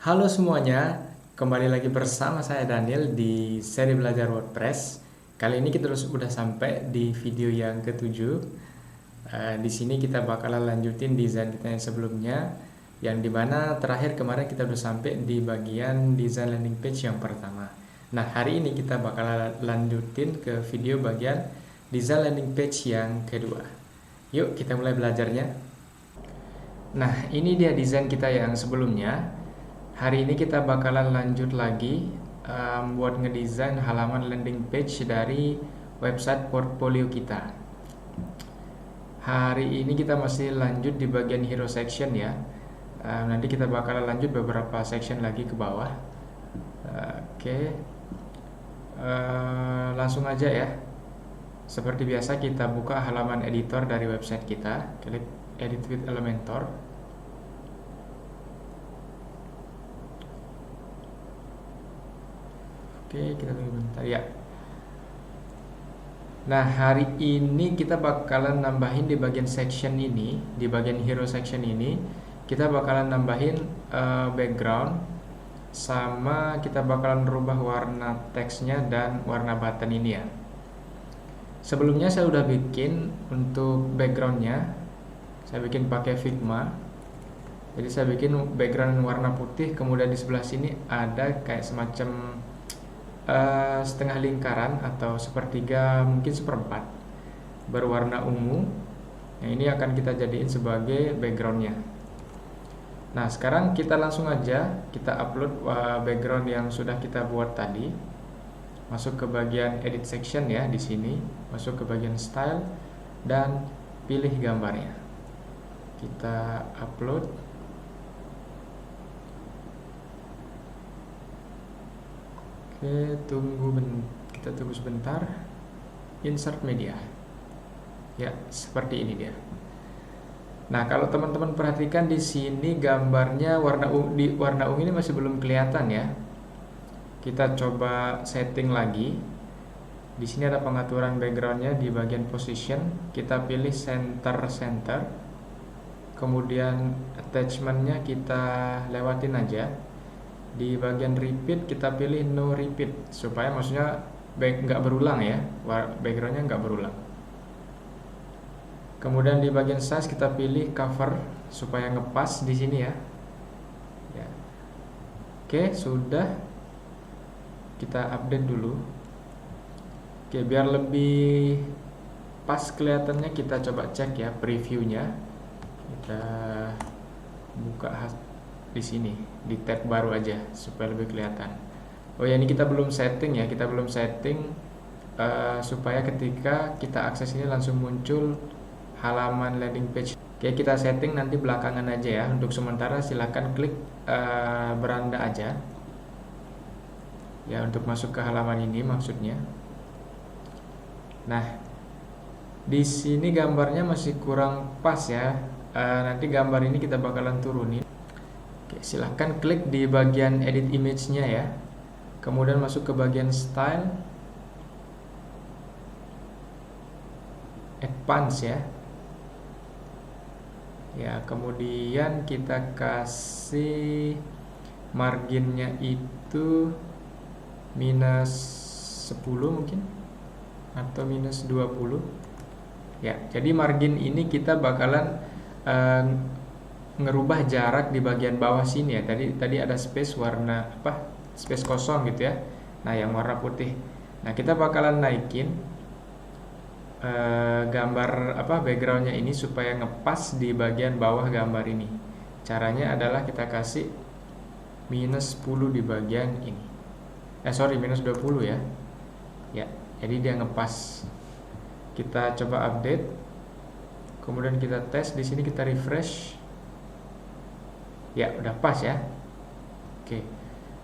Halo semuanya, kembali lagi bersama saya Daniel di seri belajar WordPress. Kali ini kita sudah sampai di video yang ketujuh. Di sini kita bakalan lanjutin desain kita yang sebelumnya, yang dimana terakhir kemarin kita udah sampai di bagian desain landing page yang pertama. Nah, hari ini kita bakalan lanjutin ke video bagian desain landing page yang kedua. Yuk kita mulai belajarnya. Nah, ini dia desain kita yang sebelumnya. Hari ini kita bakalan lanjut lagi buat ngedesain halaman landing page dari website portfolio kita. Hari ini kita masih lanjut di bagian hero section ya. Nanti kita bakalan lanjut beberapa section lagi ke bawah. Oke. Langsung aja ya. Seperti biasa kita buka halaman editor dari website kita. Klik edit with Elementor. Oke, kita tunggu bentar ya. Nah, hari ini kita bakalan nambahin di bagian section ini, di bagian hero section ini, kita bakalan nambahin background, sama kita bakalan rubah warna teksnya dan warna button ini ya. Sebelumnya saya udah bikin untuk backgroundnya, saya bikin pakai Figma. Jadi saya bikin background warna putih, kemudian di sebelah sini ada kayak semacam setengah lingkaran atau sepertiga, mungkin seperempat, berwarna ungu. Nah, ini akan kita jadiin sebagai backgroundnya. Nah, sekarang kita langsung aja kita upload background yang sudah kita buat tadi. Masuk ke bagian edit section ya, di sini masuk ke bagian style dan pilih gambarnya. Kita upload. Oke, kita tunggu sebentar. Insert media. Ya, seperti ini dia. Nah, kalau teman-teman perhatikan di sini gambarnya warna ungu ini masih belum kelihatan ya. Kita coba setting lagi. Di sini ada pengaturan backgroundnya di bagian position. Kita pilih center. Kemudian attachmentnya kita lewatin aja. Di bagian repeat kita pilih no repeat, supaya maksudnya nggak berulang ya, backgroundnya nggak berulang. Kemudian di bagian size kita pilih cover supaya ngepas di sini ya. Oke, sudah. Kita update dulu. Oke, biar lebih pas kelihatannya kita coba cek ya previewnya. Kita buka di sini di tab baru aja supaya lebih kelihatan. Oh ya, ini kita belum setting ya, supaya ketika kita akses ini langsung muncul halaman landing page. Oke, kita setting nanti belakangan aja ya. Untuk sementara silahkan klik beranda aja ya untuk masuk ke halaman ini maksudnya. Nah, di sini gambarnya masih kurang pas ya. Nanti gambar ini kita bakalan turunin. Oke, silahkan klik di bagian edit image-nya ya. Kemudian masuk ke bagian style, advance ya. Ya, kemudian kita kasih marginnya itu minus 10 mungkin, atau minus 20 ya. Jadi margin ini kita bakalan ngerubah jarak di bagian bawah sini ya. Tadi ada space warna space kosong gitu ya. Nah, yang warna putih. Nah, kita bakalan naikin gambar backgroundnya ini supaya ngepas di bagian bawah gambar ini. Caranya adalah kita kasih minus 10 di bagian ini. Minus 20 ya. Ya, jadi dia ngepas. Kita coba update. Kemudian kita tes di sini, kita refresh. Ya, udah pas ya. Oke.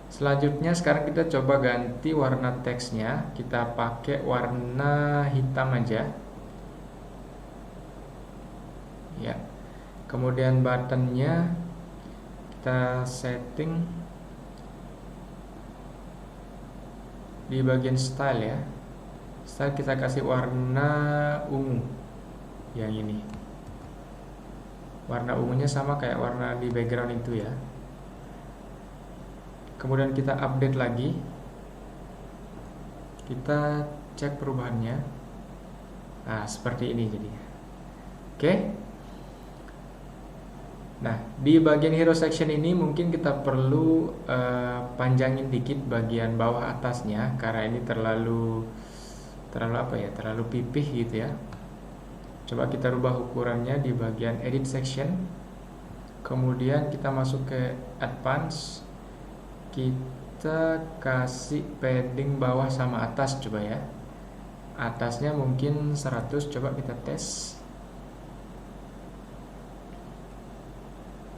Selanjutnya sekarang kita coba ganti warna teksnya. Kita pakai warna hitam aja. Ya. Kemudian buttonnya kita setting di bagian style ya. Style kita kasih warna ungu. Yang ini. Warna ungunya sama kayak warna di background itu ya. kemudian kita update lagi, kita cek perubahannya. Nah, seperti ini jadinya. Oke. Nah, di bagian hero section ini mungkin kita perlu panjangin dikit bagian bawah atasnya karena ini terlalu apa ya? Terlalu pipih gitu ya. Coba kita rubah ukurannya di bagian edit section. Kemudian kita masuk ke advance. Kita kasih padding bawah sama atas coba ya. Atasnya mungkin 100, coba kita tes.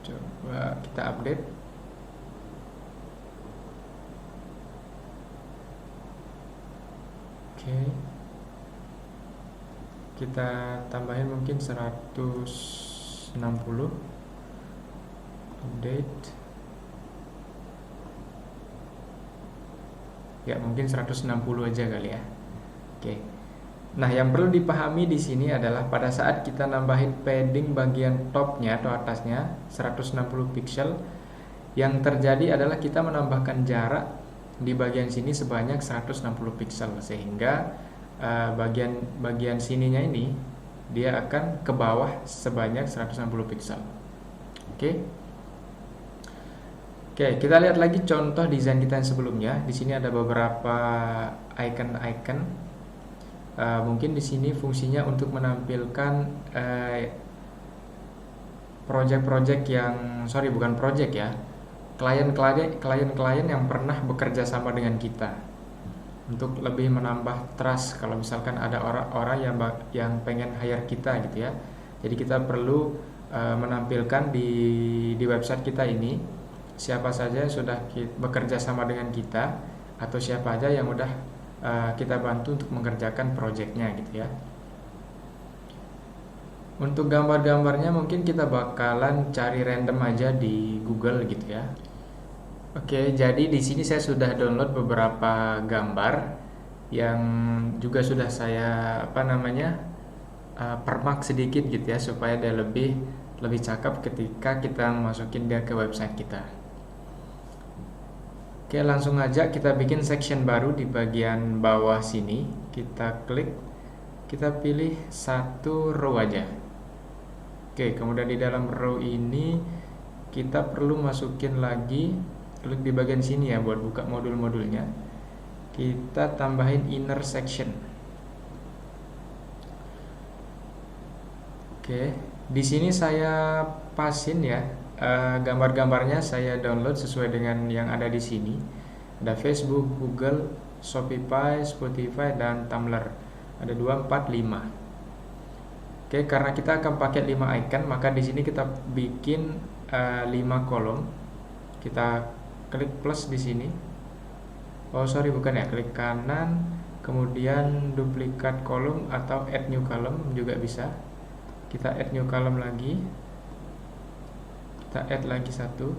Coba kita update. Oke. Kita tambahin mungkin 160. Update. Ya, mungkin 160 aja kali ya. Oke. Nah, yang perlu dipahami di sini adalah pada saat kita nambahin padding bagian topnya atau atasnya 160 pixel, yang terjadi adalah kita menambahkan jarak di bagian sini sebanyak 160 pixel sehingga bagian sininya ini dia akan ke bawah sebanyak 160 pixel. Oke. Oke, kita lihat lagi contoh desain kita yang sebelumnya. Di sini ada beberapa icon-icon. Mungkin di sini fungsinya untuk menampilkan project-project bukan project ya, klien-klien yang pernah bekerja sama dengan kita, untuk lebih menambah trust kalau misalkan ada orang-orang yang pengen hire kita gitu ya. Jadi kita perlu menampilkan di website kita ini siapa saja yang sudah bekerja sama dengan kita atau siapa aja yang udah kita bantu untuk mengerjakan projectnya gitu ya. Untuk gambar-gambarnya mungkin kita bakalan cari random aja di Google gitu ya. Oke, jadi di sini saya sudah download beberapa gambar yang juga sudah saya permak sedikit gitu ya supaya dia lebih cakep ketika kita masukin dia ke website kita. Oke, langsung aja kita bikin section baru di bagian bawah sini. Kita klik, kita pilih satu row aja. Oke, kemudian di dalam row ini kita perlu masukin lagi, klik di bagian sini ya buat buka modul-modulnya. Kita tambahin inner section. Oke, di sini saya pasin ya. Gambar-gambarnya saya download sesuai dengan yang ada di sini. Ada Facebook, Google, Shopify, Spotify, dan Tumblr. Ada 2, 4, 5. Oke, karena kita akan pakai 5 icon, maka di sini kita bikin 5 kolom. Kita klik plus di sini. Klik kanan, kemudian duplikat kolom atau add new column juga bisa. Kita add new column lagi. Kita add lagi satu.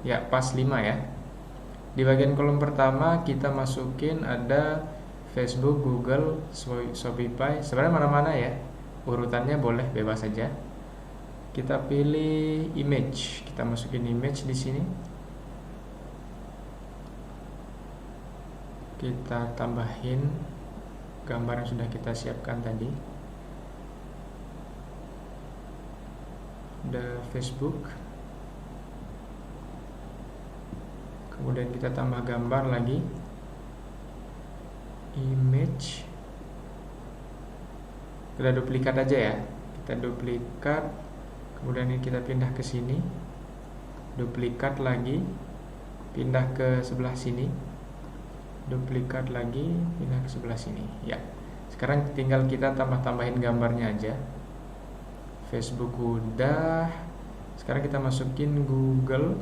Ya, pas 5 ya. Di bagian kolom pertama kita masukin ada Facebook, Google, Shopify. Sebenarnya mana-mana ya. Urutannya boleh bebas saja. Kita pilih image. Kita masukin image di sini. Kita tambahin gambar yang sudah kita siapkan tadi. Ada Facebook, kemudian kita tambah gambar lagi, image, kita duplikat aja ya, kita duplikat, kemudian ini kita pindah ke sini, duplikat lagi, pindah ke sebelah sini, duplikat lagi, pindah ke sebelah sini ya. Sekarang tinggal kita tambah-tambahin gambarnya aja. Facebook udah. Sekarang kita masukin Google.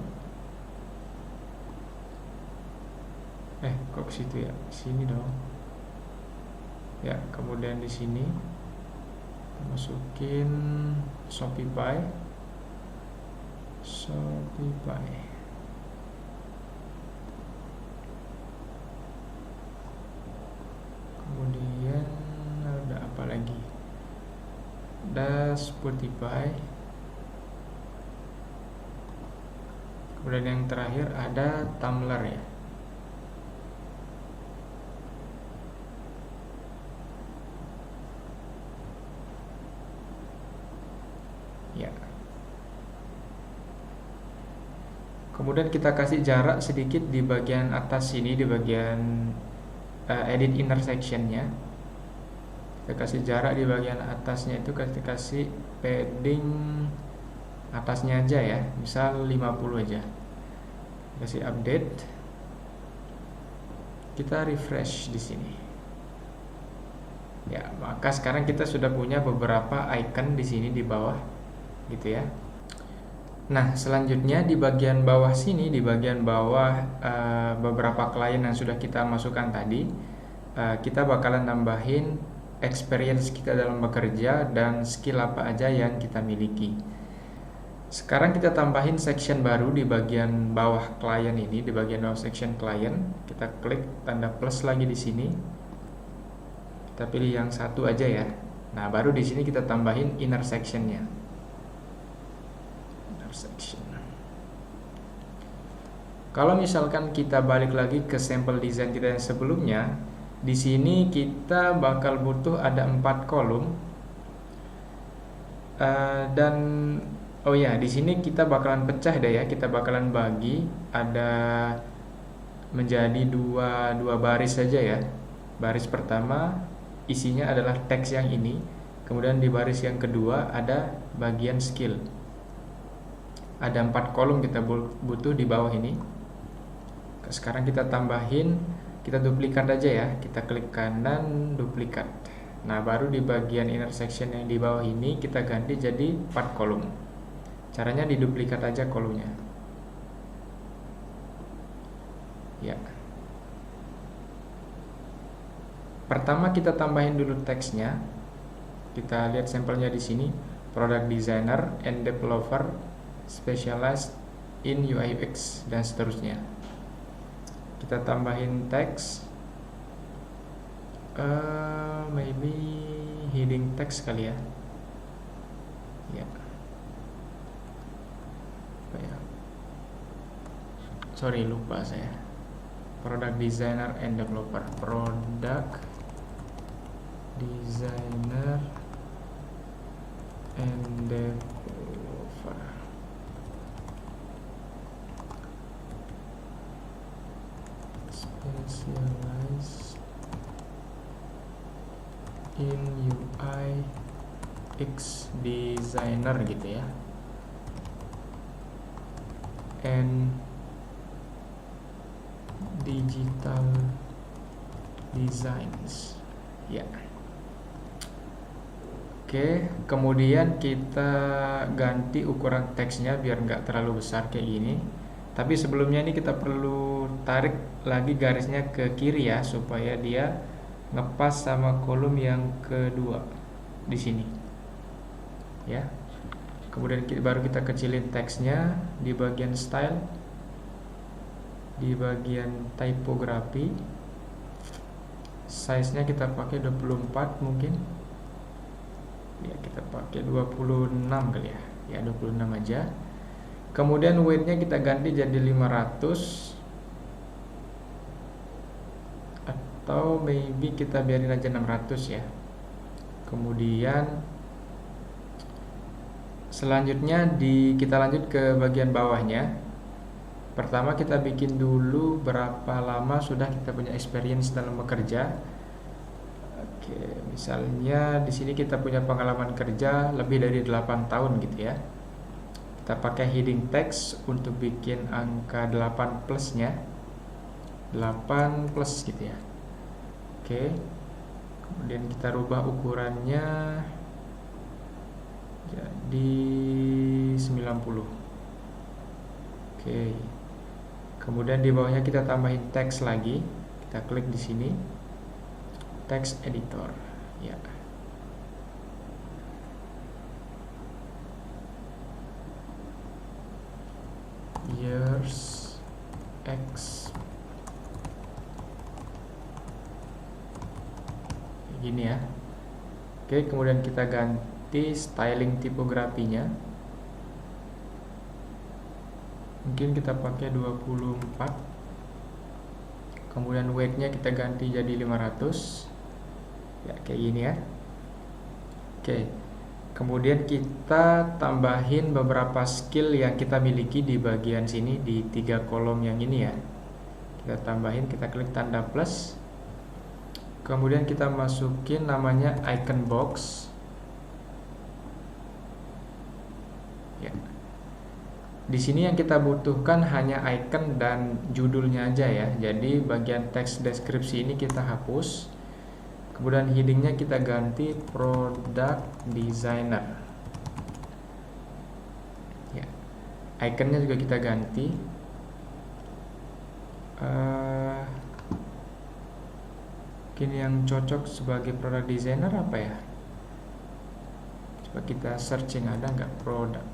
Kok ke situ ya? Sini dong. Ya, kemudian di sini masukin Shopify. Kemudian ada apa lagi? Ada Spotify. Kemudian yang terakhir ada Tumblr ya. Ya. Kemudian kita kasih jarak sedikit di bagian atas sini, di bagian edit intersectionnya. Kita kasih jarak di bagian atasnya itu, kita kasih padding atasnya aja ya, misal 50 aja. Kasih update. Kita refresh di sini. Ya, maka sekarang kita sudah punya beberapa icon di sini di bawah, gitu ya. Nah, selanjutnya di bagian bawah sini, di bagian bawah beberapa klien yang sudah kita masukkan tadi, kita bakalan nambahin experience kita dalam bekerja dan skill apa aja yang kita miliki. Sekarang kita tambahin section baru di bagian bawah klien ini, di bagian bawah section klien. Kita klik tanda plus lagi di sini. Kita pilih yang satu aja ya. Nah, baru di sini kita tambahin inner sectionnya. Inner section. Kalau misalkan kita balik lagi ke sampel design kita yang sebelumnya, di sini kita bakal butuh ada 4 kolom. Dan oh ya, di sini kita bakalan pecah deh ya, kita bakalan bagi ada menjadi dua baris saja ya. Baris pertama isinya adalah teks yang ini, kemudian di baris yang kedua ada bagian skill. Ada 4 kolom kita butuh di bawah ini. Sekarang kita tambahin, kita duplikat aja ya, kita klik kanan, duplikat. Nah, baru di bagian intersection yang di bawah ini kita ganti jadi 4 kolom. Caranya diduplikat aja kolomnya. Ya. Pertama kita tambahin dulu teksnya. Kita lihat sampelnya di sini, product designer and developer specialized in UI UX dan seterusnya. Kita tambahin teks, maybe heading text kali ya. Ya. Apa ya? Sorry, lupa saya. Product designer and developer. Product designer and developer. Specialized in UI X designer gitu ya, and digital designs ya. Oke, kemudian kita ganti ukuran teksnya biar nggak terlalu besar kayak gini. Tapi sebelumnya ini kita perlu tarik lagi garisnya ke kiri ya, supaya dia ngepas sama kolom yang kedua di sini. Ya. Kemudian baru kita kecilin teksnya di bagian style, di bagian typography. Size-nya kita pakai 24 mungkin. Ya, kita pakai 26 kali ya. Ya, 26 aja. Kemudian weight-nya kita ganti jadi 500, atau maybe kita biarin aja 600 ya. Kemudian selanjutnya kita lanjut ke bagian bawahnya. Pertama kita bikin dulu berapa lama sudah kita punya experience dalam bekerja. Oke, misalnya di sini kita punya pengalaman kerja lebih dari 8 tahun gitu ya. Kita pakai heading text untuk bikin angka 8 plusnya, 8 plus gitu ya. Oke, kemudian kita rubah ukurannya jadi 90. Oke, kemudian di bawahnya kita tambahin teks lagi. Kita klik di sini, text editor ya. Years X gini ya. Oke, kemudian kita ganti styling tipografinya. Mungkin kita pakai 24. Kemudian weight-nya kita ganti jadi 500. Ya, kayak gini ya. Oke. Kemudian kita tambahin beberapa skill yang kita miliki di bagian sini di 3 kolom yang ini ya. Kita tambahin, kita klik tanda plus. Kemudian kita masukin namanya icon box. Ya. Di sini yang kita butuhkan hanya icon dan judulnya aja ya. Jadi bagian teks deskripsi ini kita hapus. Kemudian headingnya kita ganti product designer. Ya. Iconnya juga kita ganti. Mungkin yang cocok sebagai product designer apa ya? Coba kita searching, ada nggak produk.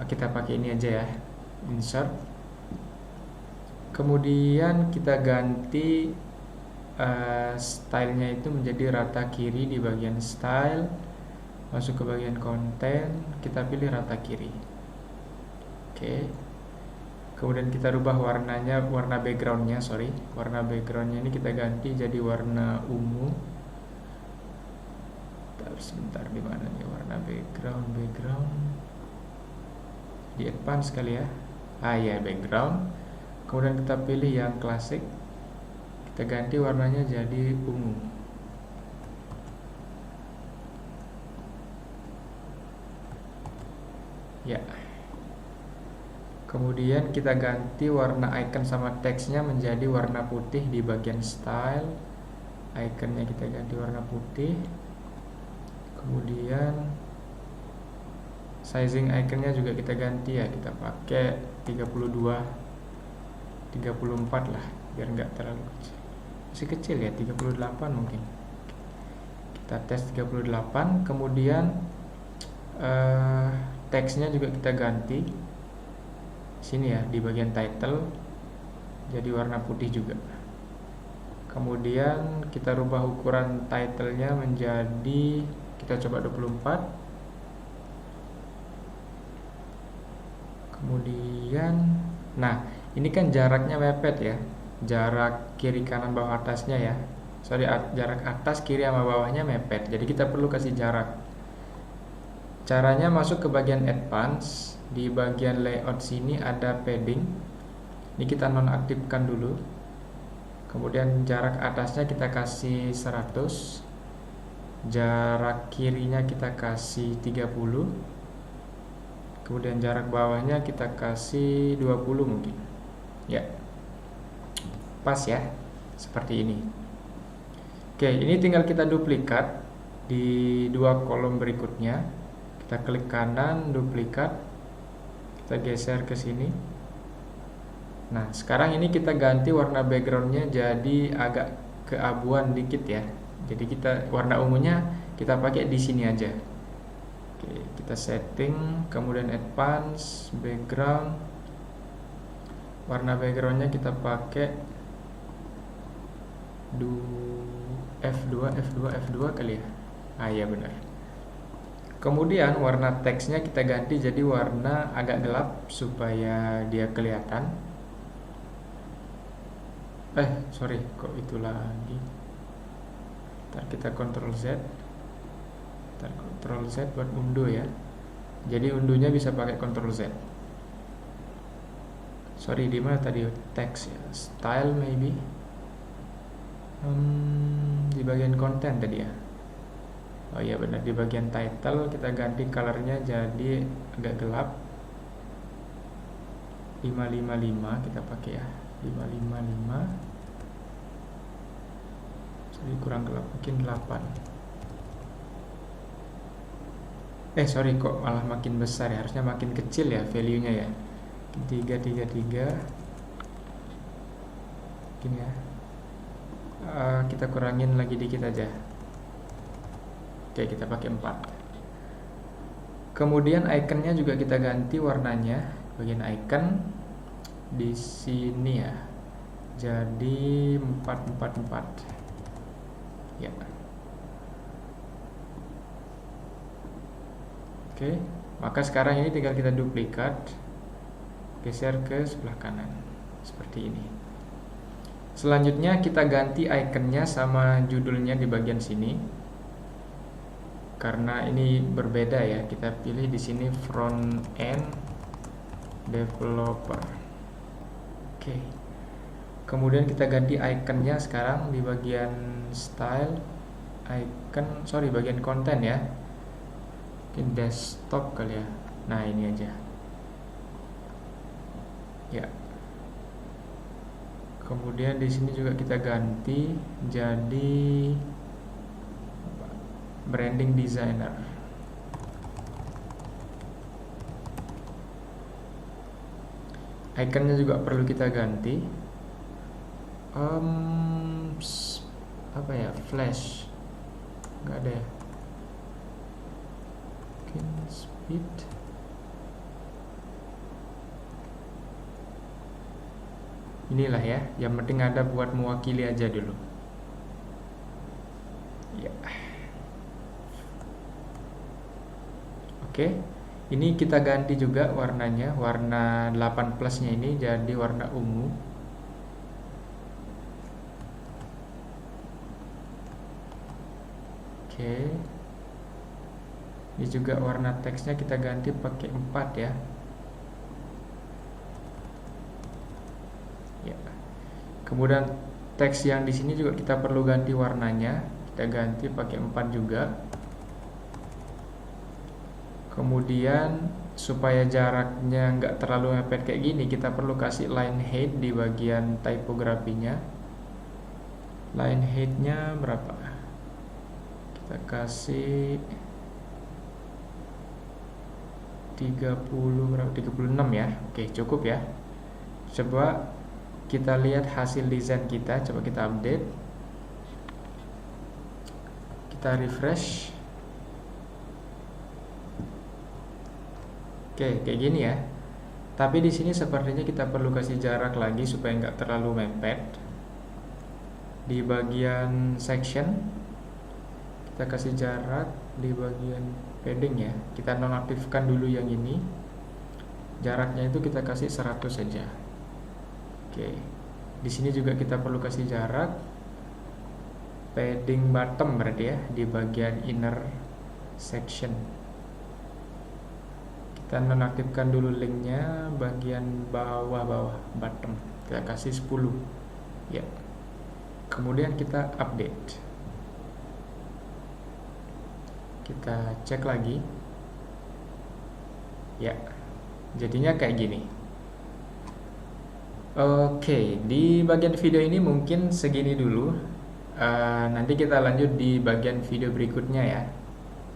Kita pakai ini aja ya, insert. Kemudian kita ganti stylenya itu menjadi rata kiri di bagian style. Masuk ke bagian konten, kita pilih rata kiri. Oke. Kemudian kita rubah warnanya, warna backgroundnya, warna backgroundnya ini kita ganti jadi warna ungu. Sebentar, di mana nih warna background di advance kali ya. Ya, background. Kemudian kita pilih yang klasik, kita ganti warnanya jadi ungu. Ya. Kemudian kita ganti warna icon sama teksnya menjadi warna putih di bagian style. Iconnya kita ganti warna putih. Kemudian sizing iconnya juga kita ganti ya, kita pakai 32, 34 lah, biar nggak terlalu kecil. Masih kecil ya, 38 mungkin. Kita tes 38. Kemudian teksnya juga kita ganti sini ya, di bagian title jadi warna putih juga. Kemudian kita rubah ukuran titlenya menjadi, kita coba 24. Kemudian nah ini kan jaraknya mepet ya, jarak kiri kanan bawah atasnya ya, jarak atas kiri sama bawahnya mepet, jadi kita perlu kasih jarak. Caranya masuk ke bagian advance. Di bagian layout sini ada padding. Ini kita nonaktifkan dulu. Kemudian jarak atasnya kita kasih 100. Jarak kirinya kita kasih 30. Kemudian jarak bawahnya kita kasih 20 mungkin. Ya. Pas ya. Seperti ini. Oke, ini tinggal kita duplikat di 2 kolom berikutnya. Kita klik kanan, duplikat. Kita geser ke sini. Nah, sekarang ini kita ganti warna backgroundnya jadi agak keabuan dikit ya. Jadi kita warna ungunya kita pakai di sini aja. Oke, kita setting, kemudian advance, background. Warna backgroundnya kita pakai F2 kali ya. Ya benar. Kemudian warna teksnya kita ganti jadi warna agak gelap supaya dia kelihatan. Kok itu lagi. Ntar kita Ctrl Z buat undo ya. Jadi undunya bisa pakai Ctrl Z. Di mana tadi teks ya? Style maybe. Di bagian konten tadi ya. Oh iya benar, di bagian title kita ganti colornya jadi agak gelap. 555 kita pakai ya. 555. Jadi kurang gelap, mungkin 8. Kok malah makin besar ya, harusnya makin kecil ya value-nya ya. 333. Gini ya. Kita kurangin lagi dikit aja. Oke, kita pakai 4. Kemudian iconnya juga kita ganti warnanya, bagian icon di sini ya. Jadi 444. Ya. Oke. Maka sekarang ini tinggal kita duplikat, geser ke sebelah kanan seperti ini. Selanjutnya kita ganti ikonnya sama judulnya di bagian sini. Karena ini berbeda ya, kita pilih di sini front end developer. Oke. Kemudian kita ganti ikonnya sekarang di bagian style, bagian konten ya. Mungkin desktop kali ya. Nah, ini aja. Ya. Kemudian di sini juga kita ganti jadi branding designer. Ikonnya juga perlu kita ganti. Apa ya? Flash. Nggak ada ya. Mungkin speed. Inilah ya, yang penting ada buat mewakili aja dulu. Ya. Oke. Ini kita ganti juga warnanya, warna 8 plusnya ini jadi warna ungu. Oke. Ini juga warna teksnya kita ganti pakai 4 ya. Ya. Kemudian teks yang di sini juga kita perlu ganti warnanya, kita ganti pakai 4 juga. Kemudian supaya jaraknya nggak terlalu mepet kayak gini, kita perlu kasih line height di bagian tipografinya. Line height-nya berapa? Kita kasih 36 ya. Oke, cukup ya. Coba kita lihat hasil desain kita, coba kita update. Kita refresh. Oke, kayak gini ya. Tapi di sini sepertinya kita perlu kasih jarak lagi supaya nggak terlalu mepet. Di bagian section kita kasih jarak di bagian padding ya. Kita nonaktifkan dulu yang ini. Jaraknya itu kita kasih 100 saja. Oke. Di sini juga kita perlu kasih jarak padding bottom berarti ya, di bagian inner section. Kita nonaktifkan dulu linknya bagian bawah bottom. Kita kasih 10 ya. Kemudian kita update. Kita cek lagi. Ya. Jadinya kayak gini. Oke, di bagian video ini mungkin segini dulu. Nanti kita lanjut di bagian video berikutnya ya.